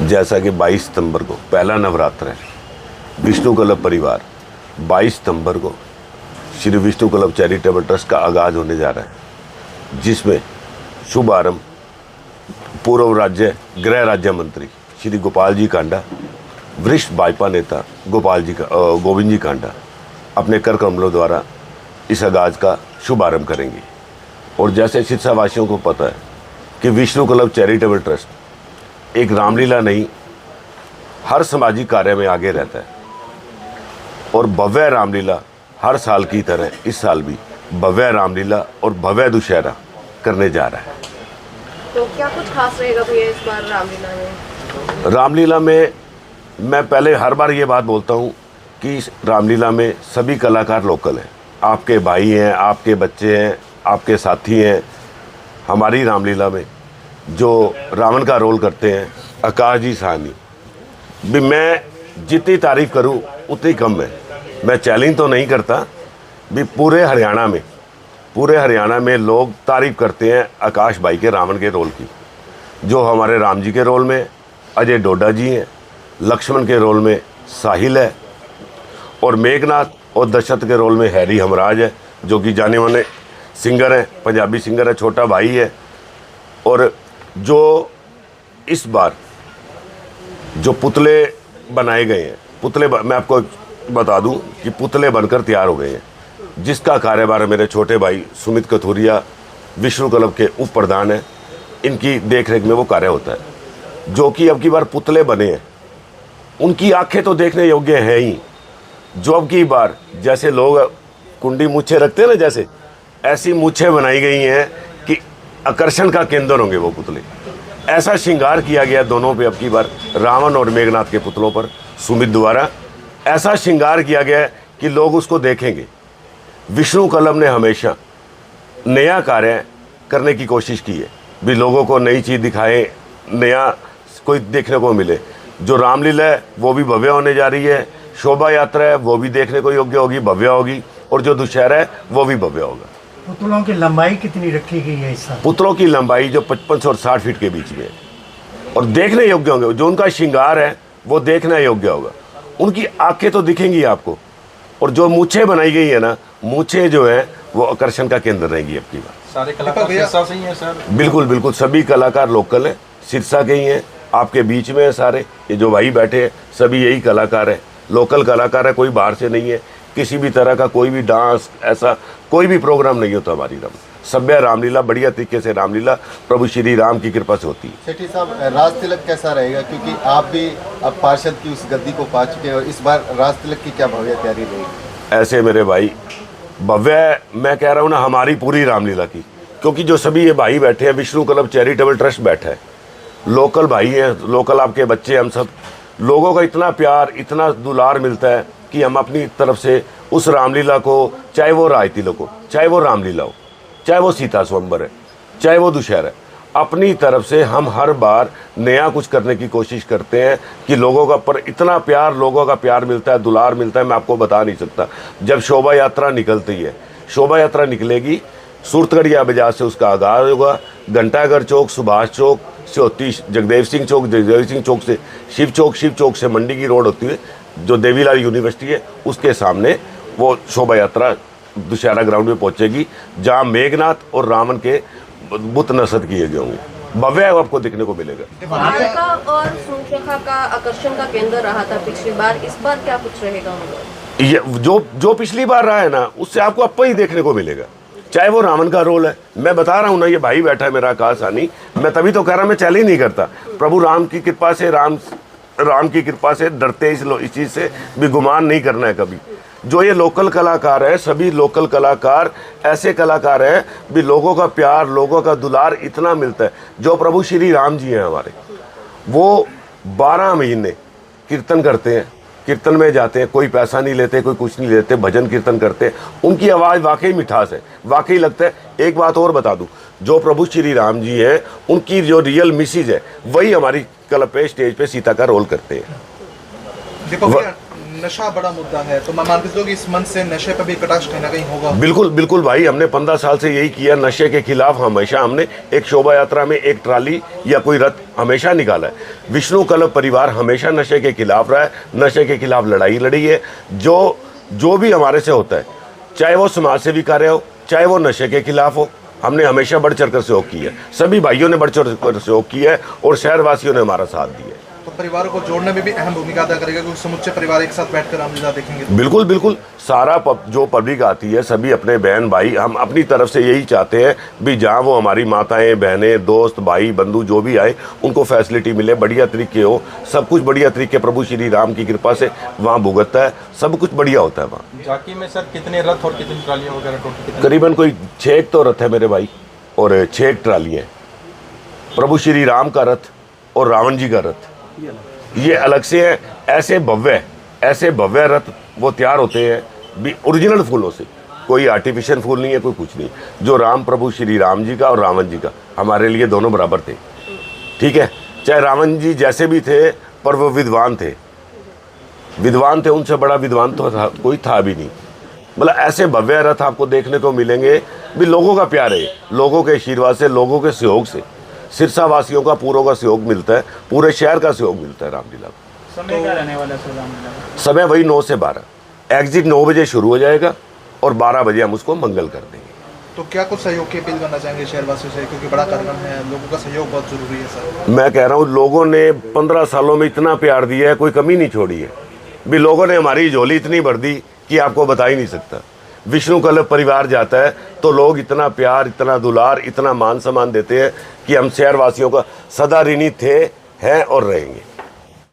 जैसा कि 22 सितंबर को पहला नवरात्र है, विष्णु क्लब परिवार 22 सितंबर को Shri Vishnu club charitable trust का आगाज़ होने जा रहा है, जिसमें शुभारंभ पूर्व गृह राज्य मंत्री श्री गोपाल जी कांडा, वरिष्ठ भाजपा नेता गोविंद जी कांडा अपने कर कमलों द्वारा इस आगाज़ का शुभारंभ करेंगे। और जैसे सिरसा वासियों को पता है कि विष्णु क्लब चैरिटेबल ट्रस्ट एक रामलीला नहीं, हर सामाजिक कार्य में आगे रहता है और भव्य रामलीला हर साल की तरह इस साल भी भव्य रामलीला और भव्य दुशहरा करने जा रहा है। तो क्या कुछ खास रहेगा भैया इस बार रामलीला में? रामलीला में मैं पहले हर बार ये बात बोलता हूँ कि इस रामलीला में सभी कलाकार लोकल हैं, आपके भाई हैं, आपके बच्चे हैं, आपके साथी हैं। हमारी रामलीला में जो रावण का रोल करते हैं आकाश जी साहनी, भी मैं जितनी तारीफ़ करूं उतनी कम है। मैं चैलेंज तो नहीं करता, भी पूरे हरियाणा में लोग तारीफ़ करते हैं आकाश भाई के रावण के रोल की। जो हमारे राम जी के रोल में अजय डोडा जी हैं, लक्ष्मण के रोल में साहिल है और मेघनाथ और दशरथ के रोल में हैरी हमराज है, जो कि जाने माने सिंगर हैं, पंजाबी सिंगर है, छोटा भाई है। और जो इस बार जो पुतले बनाए गए हैं, मैं आपको बता दूं कि पुतले बनकर तैयार हो गए हैं, जिसका कार्यभार मेरे छोटे भाई सुमित कथूरिया विष्णु क्लब के उप प्रधान हैं, इनकी देखरेख में वो कार्य होता है। जो कि अब की बार पुतले बने हैं, उनकी आंखें तो देखने योग्य हैं ही। जो अब की बार जैसे लोग कुंडी मूछे रखते हैं ना, जैसे ऐसी मूछें बनाई गई हैं कि आकर्षण का केंद्र होंगे वो पुतले। ऐसा श्रृंगार किया गया दोनों पे, अब की बार रावण और मेघनाथ के पुतलों पर सुमित द्वारा ऐसा श्रृंगार किया गया है कि लोग उसको देखेंगे। विष्णु क्लब ने हमेशा नया कार्य करने की कोशिश की है, भी लोगों को नई चीज़ दिखाएं, नया कोई देखने को मिले। जो रामलीला है वो भी भव्य होने जा रही है, शोभा यात्रा है वो भी देखने को योग्य होगी, भव्य होगी, और जो दुशहरा है वो भी भव्य होगा। पुतलों की लंबाई कितनी रखी गई है इस साल? पुतलों की लंबाई जो 55 और 60 फीट के बीच में है और देखने योग्य होंगे। जो उनका श्रृंगार है वो देखने योग्य होगा, उनकी आंखें तो दिखेंगी आपको। और जो मूछें बनाई गई है ना, मूछें जो है वो आकर्षण का केंद्र रहेगी अब की बार। सारे कलाकार सिरसा से ही हैं सर? बिल्कुल सभी कलाकार लोकल हैं, सिरसा के ही हैं, आपके बीच में है सारे। ये जो भाई बैठे हैं सभी यही कलाकार हैं, लोकल कलाकार है, कोई बाहर से नहीं है। किसी भी तरह का कोई भी डांस ऐसा कोई भी प्रोग्राम नहीं होता हमारी सभ्य रामलीला, बढ़िया तरीके से रामलीला प्रभु श्री राम की कृपा से होती है। सेठी साहब, राज तिलक कैसा रहेगा, क्योंकि आप भी अब पार्षद की उस गद्दी को पा चुके हैं, और इस बार राज तिलक की क्या भव्य तैयारी रहेगी? ऐसे मेरे भाई भव्य, मैं कह रहा हूँ ना, हमारी पूरी रामलीला की, क्योंकि जो सभी ये भाई बैठे हैं, विष्णु क्लब चैरिटेबल ट्रस्ट बैठा है, लोकल भाई हैं, लोकल आपके बच्चे, हम सब लोगों का इतना प्यार, इतना दुलार मिलता है कि हम अपनी तरफ से उस रामलीला को, चाहे वो राज तिलक हो, चाहे वो रामलीला हो, चाहे वो सीता स्वयंवर है, चाहे वो दुशहरा है, अपनी तरफ से हम हर बार नया कुछ करने की कोशिश करते हैं कि लोगों का पर इतना प्यार, लोगों का प्यार मिलता है, दुलार मिलता है, मैं आपको बता नहीं सकता। जब शोभा यात्रा निकलती है, शोभा यात्रा निकलेगी, सूरतगढ़िया बाजार से उसका आगाज़ होगा, घंटाघर चौक, सुभाष चौक से होती, जगदेव सिंह चौक से शिव चौक से मंडी की रोड होती है, जो देवीलाल यूनिवर्सिटी है उसके सामने वो शोभा यात्रा दुशहरा ग्राउंड में पहुंचेगी, जहां मेघनाथ और रावण के बुत नसत किए गए होंगे। भव्य आपको देखने को मिलेगा। का और सुरक्षा का आकर्षण का केंद्र रहा था पिछली बार, इस बार क्या कुछ रहेगा? ये जो पिछली बार रहा है ना, उससे आपको अब ही देखने को मिलेगा। चाहे वो रावण का रोल है, मैं बता रहा हूँ ना, ये भाई बैठा है मेरा आकाश सानी, मैं तभी तो कह रहा, मैं चैलेंज नहीं करता। प्रभु राम की कृपा से, राम की कृपा से डरते इस चीज़ से भी गुमान नहीं करना है कभी। जो ये लोकल कलाकार है, सभी लोकल कलाकार ऐसे कलाकार हैं भी लोगों का प्यार, लोगों का दुलार इतना मिलता है। जो प्रभु श्री राम जी हैं हमारे, वो 12 महीने कीर्तन करते हैं, कीर्तन में जाते हैं, कोई पैसा नहीं लेते, कोई कुछ नहीं लेते, भजन कीर्तन करते हैं। उनकी आवाज़ वाकई मिठास है, वाकई लगता है। एक बात और बता दूं, जो प्रभु श्री राम जी हैं, उनकी जो रियल मिसेज है, वही हमारी क्लब पे, स्टेज पे सीता का रोल करते हैं। दीपक भैया, नशा बड़ा मुद्दा है, तो मैं मानती हूँ कि इस मंच से नशे पर भी कटाक्ष कहीं ना कहीं होगा। बिल्कुल बिल्कुल भाई, हमने 15 साल से यही किया। नशे के खिलाफ हमेशा हमने एक शोभा यात्रा में एक ट्राली या कोई रथ हमेशा निकाला है। विष्णु क्लब परिवार हमेशा नशे के खिलाफ रहा है, नशे के खिलाफ लड़ाई लड़ी है। जो भी हमारे से होता है, चाहे वो समाज सेवी कार्य हो, चाहे वो नशे के खिलाफ हो, हमने हमेशा बढ़ चढ़ कर सहयोग किया है। सभी भाइयों ने बढ़ चढ़ कर सहयोग किया है और शहरवासियों ने हमारा साथ दिया है। तो परिवारों को जोड़ने में भी अहम भूमिका अदा करेगा, क्योंकि समुच्चे परिवार एक साथ बैठकर रामलीला देखेंगे। बिल्कुल बिल्कुल, सारा जो पब्लिक आती है, सभी अपने बहन भाई, हम अपनी तरफ से यही चाहते हैं भी जहाँ वो हमारी माताएं बहनें दोस्त भाई बंधु जो भी आए उनको फैसिलिटी मिले, बढ़िया तरीके हो, सब कुछ बढ़िया तरीके प्रभु श्री राम की कृपा से वहाँ भुगतता है, सब कुछ बढ़िया होता है वहाँ। झांकी में सर कितने रथ और कितनी ट्रालियाँ वगैरह टोटल? करीबन कोई 6 तो रथ है मेरे भाई और 6 ट्रालियाँ, प्रभु श्री राम का रथ और रावण जी का रथ ये अलग से है। ऐसे भव्य रथ वो तैयार होते हैं भी ओरिजिनल फूलों से, कोई आर्टिफिशियल फूल नहीं है, कोई कुछ नहीं। जो राम प्रभु श्री राम जी का और रावण जी का हमारे लिए दोनों बराबर थे, ठीक है। चाहे रावण जी जैसे भी थे पर वो विद्वान थे, उनसे बड़ा विद्वान तो कोई था भी नहीं। मतलब ऐसे भव्य रथ आपको देखने को मिलेंगे भी। लोगों का प्यार है, लोगों के आशीर्वाद से, लोगों के सहयोग से सिरसा वासियों का पूरों का सहयोग मिलता है, पूरे शहर का सहयोग मिलता है रामलीला को। समय क्या रहने वाला है रामलीला का? समय वही 9 से 12, एग्जिट 9 बजे शुरू हो जाएगा और 12 बजे हम उसको मंगल कर देंगे। तो क्या कुछ सहयोग की अपील करना चाहेंगे शहरवासियों से, क्योंकि बड़ा कार्यक्रम है, लोगों का सहयोग बहुत जरूरी है सर? मैं कह रहा हूँ लोगों ने 15 सालों में इतना प्यार दिया है, कोई कमी नहीं छोड़ी है भी। लोगों ने हमारी झोली इतनी भर दी कि आपको बता ही नहीं सकता। विष्णु क्लब परिवार जाता है तो लोग इतना प्यार, इतना दुलार, इतना मान सम्मान देते हैं कि हम शहरवासियों का सदा ऋणी थे, हैं और रहेंगे।